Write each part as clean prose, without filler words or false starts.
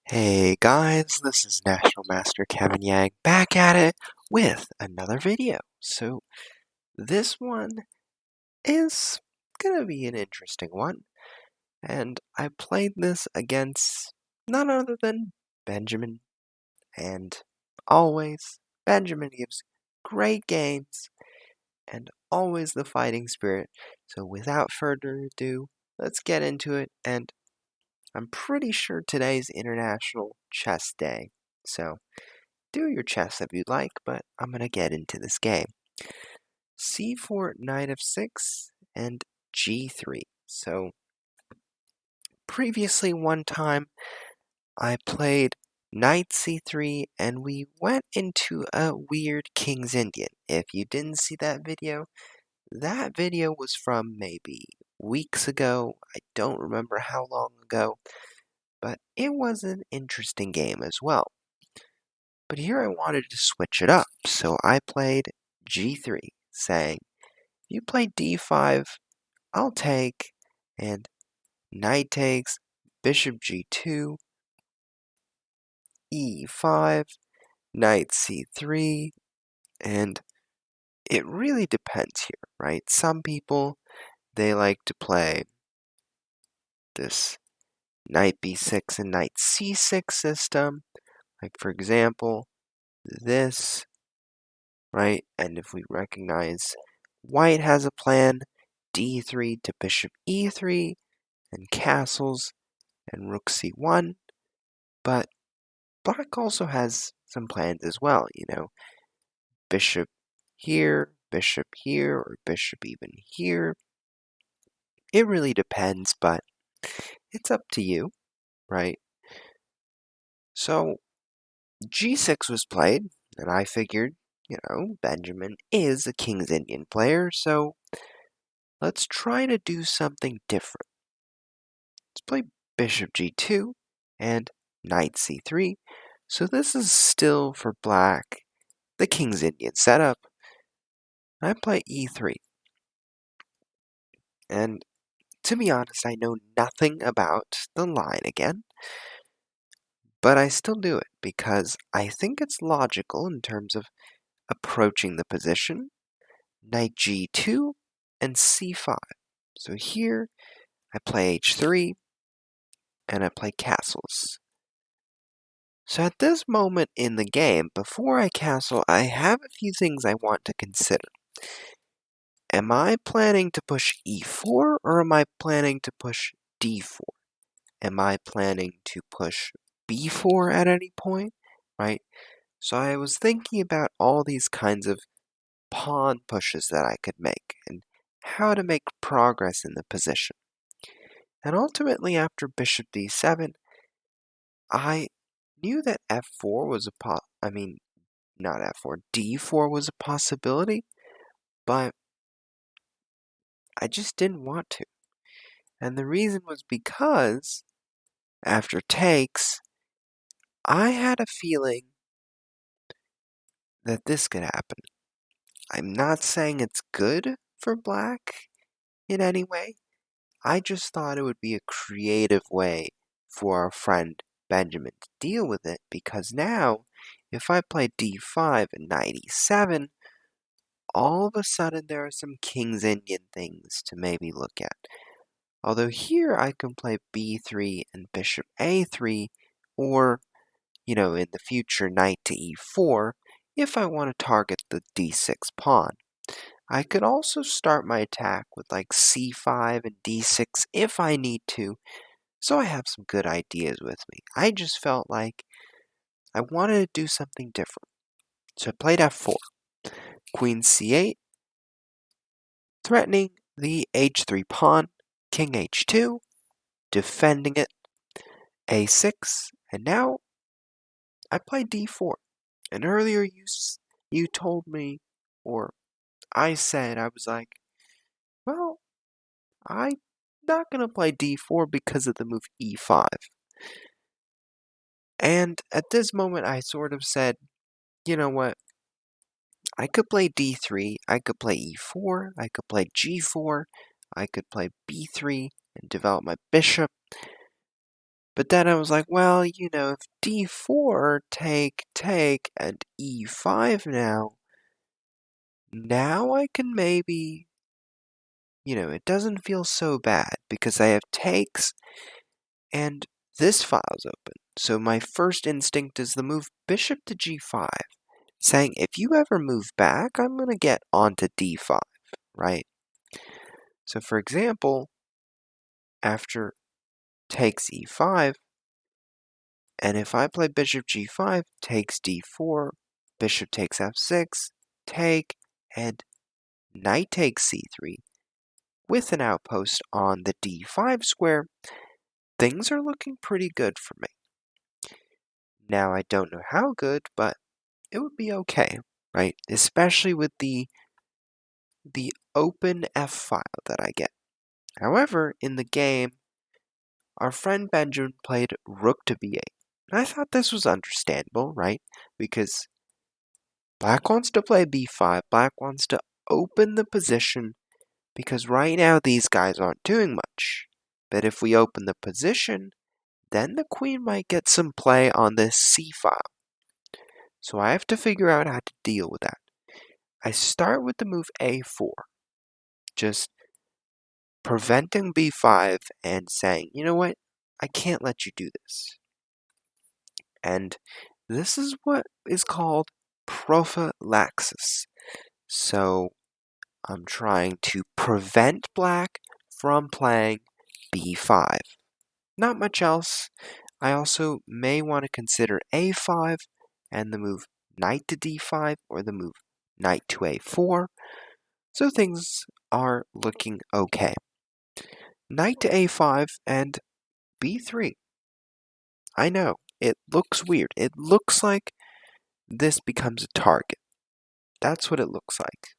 Hey guys, this is National Master Kevin Yang back at it with another video. So this one is gonna be an interesting one, and I played this against none other than Benjamin, and always Benjamin gives great games and always the fighting spirit. So without further ado, let's get into it, and I'm pretty sure today's International Chess Day. So do your chess if you'd like, but I'm going to get into this game. C4, knight f6, and g3. So, previously one time, I played knight c3, and we went into a weird King's Indian. If you didn't see that video was from maybe weeks ago. I don't remember how long ago, but it was an interesting game as well. But here I wanted to switch it up, so I played g3, saying, you play d5, I'll take, and knight takes, bishop g2, e5, knight c3, and it really depends here, right? Some people, they like to play this knight b6 and knight c6 system, like for example, this, right? And if we recognize white has a plan, d3 to bishop e3, and castles, and rook c1, but black also has some plans as well, bishop here, or bishop even here. It really depends, but it's up to you, right? So g6 was played, and I figured, Benjamin is a King's Indian player, so let's try to do something different. Let's play bishop g2 and knight c3. So this is still for black, the King's Indian setup. I play e3. And to be honest, I know nothing about the line again, but I still do it because I think it's logical in terms of approaching the position. Knight g2 and c5. So here I play h3 and I play castles. So at this moment in the game, before I castle, I have a few things I want to consider. Am I planning to push e4 or am I planning to push d4? Am I planning to push b4 at any point, right? So I was thinking about all these kinds of pawn pushes that I could make and how to make progress in the position. And ultimately, after bishop d7, I knew that f4 was not f4, d4 was a possibility, but I just didn't want to. And the reason was because after takes, I had a feeling that this could happen. I'm not saying it's good for black in any way. I just thought it would be a creative way for our friend Benjamin to deal with it, because now, if I play d5 and knight e7, all of a sudden there are some King's Indian things to maybe look at. Although here I can play b3 and bishop a3, or, in the future, knight to e4, if I want to target the d6 pawn. I could also start my attack with like c5 and d6 if I need to, so I have some good ideas with me. I just felt like I wanted to do something different. So I played f4, queen c8, threatening the h3 pawn, king h2, defending it, a6, and now I play d4. And earlier you told me, or I said, I was like, well, I'm not going to play d4 because of the move e5. And at this moment, I sort of said, you know what? I could play d3, I could play e4, I could play g4, I could play b3 and develop my bishop. But then I was like, well, if d4, take, and e5 now I can maybe, it doesn't feel so bad because I have takes and this file's open. So my first instinct is the move bishop to g5, saying if you ever move back, I'm going to get onto d5, right? So for example, after takes e5, and if I play bishop g5, takes d4, bishop takes f6, take, and knight takes c3, with an outpost on the d5 square, things are looking pretty good for me. Now, I don't know how good, but it would be okay, right? Especially with the open F file that I get. However, in the game, our friend Benjamin played rook to b8. I thought this was understandable, right? Because black wants to play b5, black wants to open the position, because right now these guys aren't doing much. But if we open the position, then the queen might get some play on this c file. So I have to figure out how to deal with that. I start with the move a4, just preventing b5 and saying, you know what, I can't let you do this. And this is what is called prophylaxis. So I'm trying to prevent black from playing b5. Not much else. I also may want to consider a5 and the move knight to d5 or the move knight to a4. So things are looking okay. Knight to a5 and b3. I know, it looks weird. It looks like this becomes a target. That's what it looks like.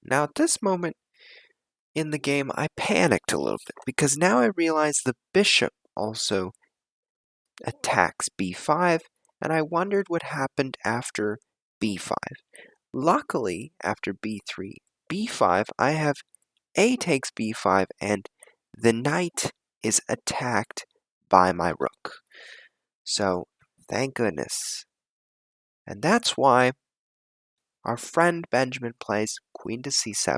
Now at this moment in the game, I panicked a little bit because now I realize the bishop also attacks b5, and I wondered what happened after b5. Luckily, after b3, b5, I have a takes b5, and the knight is attacked by my rook. So, thank goodness. And that's why our friend Benjamin plays queen to c7.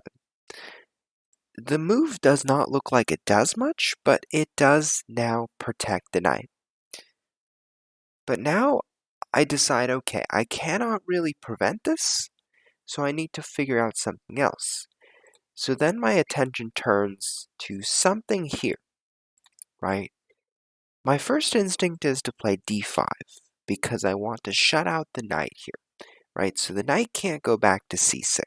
The move does not look like it does much, but it does now protect the knight. But now I decide, okay, I cannot really prevent this, so I need to figure out something else. So then my attention turns to something here, right? My first instinct is to play d5, because I want to shut out the knight here, right? So the knight can't go back to c6.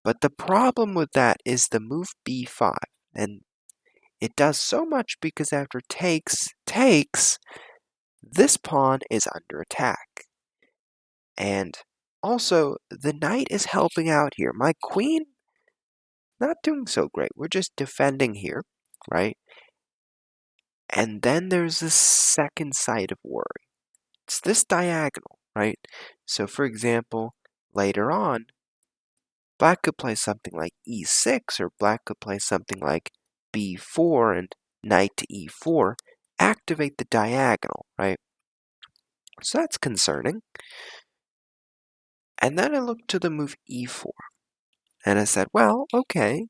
But the problem with that is the move b5, and it does so much because after takes, this pawn is under attack. And also, the knight is helping out here. My queen, not doing so great. We're just defending here, right? And then there's this second side of worry. It's this diagonal, right? So, for example, later on, black could play something like e6, or black could play something like b4 and knight to e4, activate the diagonal, right? So that's concerning. And then I looked to the move e4, and I said, well, okay,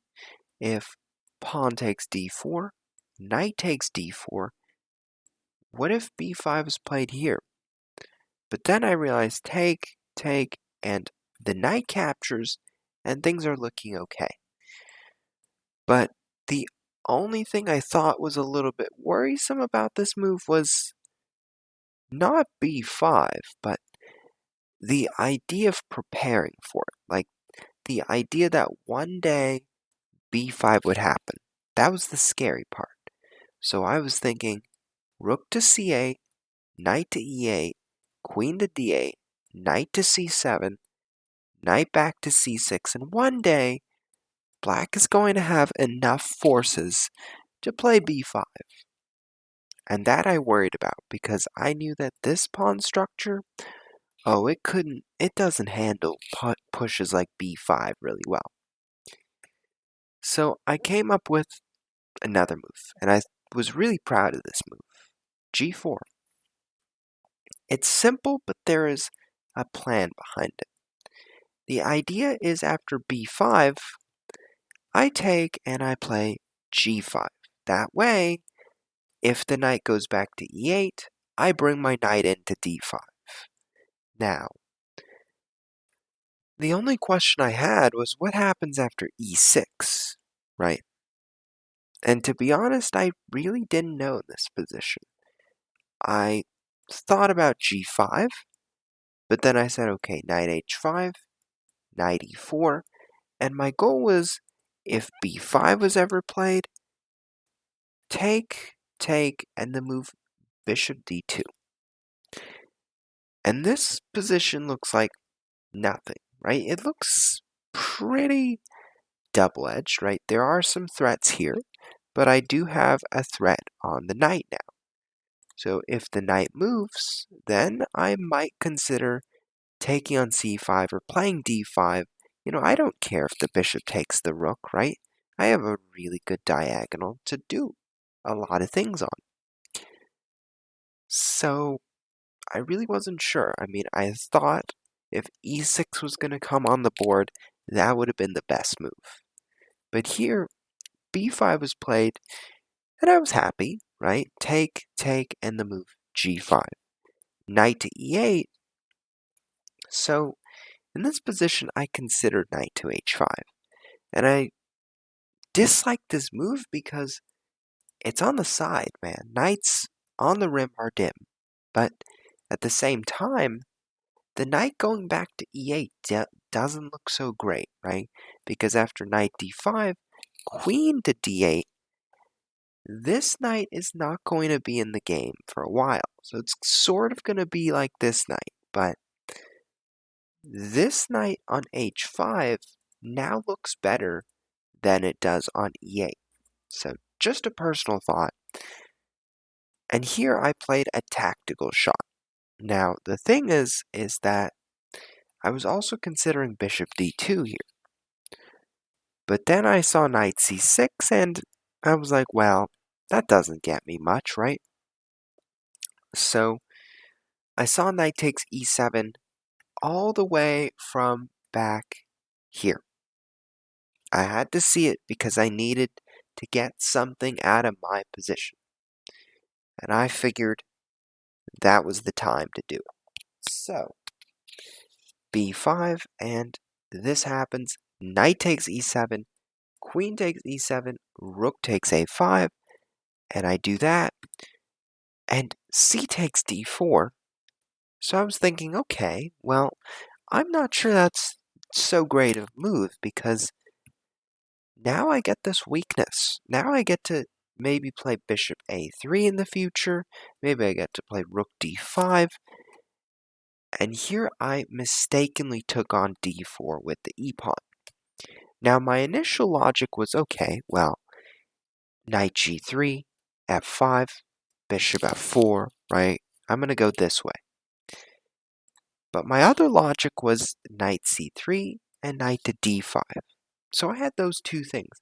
if pawn takes d4, knight takes d4, what if b5 is played here? But then I realized take, and the knight captures, and things are looking okay. But the only thing I thought was a little bit worrisome about this move was not b5, but the idea of preparing for it. Like, the idea that one day b5 would happen. That was the scary part. So I was thinking, rook to c8, knight to e8, queen to d8, knight to c7, knight back to c6, and one day, black is going to have enough forces to play b5. And that I worried about, because I knew that this pawn structure, it doesn't handle pushes like b5 really well. So I came up with another move, and I was really proud of this move. G4. It's simple, but there is a plan behind it. The idea is after b5, I take and I play g5. That way, if the knight goes back to e8, I bring my knight into d5. Now, the only question I had was what happens after e6, right? And to be honest, I really didn't know this position. I thought about g5, but then I said, okay, knight h5, knight e4, and my goal was, if b5 was ever played, take, and then move bishop d2. And this position looks like nothing, right? It looks pretty double-edged, right? There are some threats here, but I do have a threat on the knight now. So if the knight moves, then I might consider taking on c5 or playing d5. I don't care if the bishop takes the rook, right? I have a really good diagonal to do a lot of things on. So I really wasn't sure. I thought if e6 was going to come on the board, that would have been the best move. But here, b5 was played, and I was happy, right? Take, and the move g5. Knight to e8. So in this position, I considered knight to h5. And I dislike this move because it's on the side, man. Knights on the rim are dim. But at the same time, the knight going back to e8 doesn't look so great, right? Because after knight d5, queen to d8, this knight is not going to be in the game for a while. So it's sort of going to be like this knight. But this knight on h5 now looks better than it does on e8. So just a personal thought. And here I played a tactical shot. Now, the thing is that I was also considering bishop d2 here. But then I saw knight c6, and I was like, well, that doesn't get me much, right? So I saw knight takes e7 all the way from back here. I had to see it because I needed to get something out of my position. And I figured that was the time to do it. So, b5, and this happens. Knight takes e7, queen takes e7, rook takes a5, and I do that. And c takes d4. So I was thinking, okay, well, I'm not sure that's so great of a move because now I get this weakness. Now I get to maybe play bishop a3 in the future. Maybe I get to play rook d5. And here I mistakenly took on d4 with the e-pawn. Now my initial logic was, okay, well, knight g3, f5, bishop f4, right? I'm going to go this way. But my other logic was knight c3 and knight to d5. So I had those two things.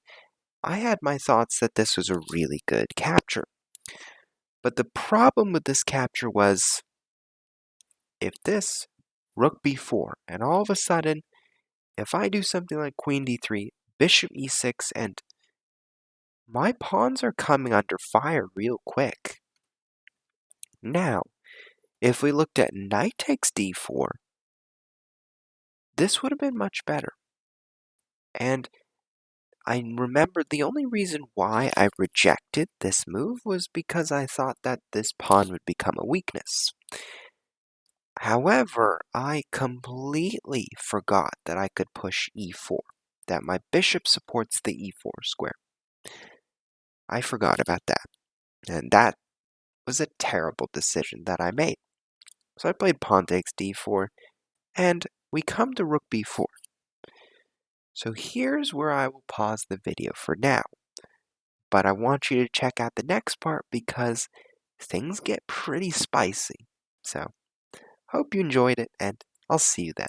I had my thoughts that this was a really good capture. But the problem with this capture was if this rook b4, and all of a sudden, if I do something like queen d3, bishop e6, and my pawns are coming under fire real quick. Now, if we looked at knight takes d4, this would have been much better. And I remembered the only reason why I rejected this move was because I thought that this pawn would become a weakness. However, I completely forgot that I could push e4, that my bishop supports the e4 square. I forgot about that, and that was a terrible decision that I made. So I played pawn takes d4, and we come to rook b4. So here's where I will pause the video for now. But I want you to check out the next part because things get pretty spicy. So, hope you enjoyed it, and I'll see you then.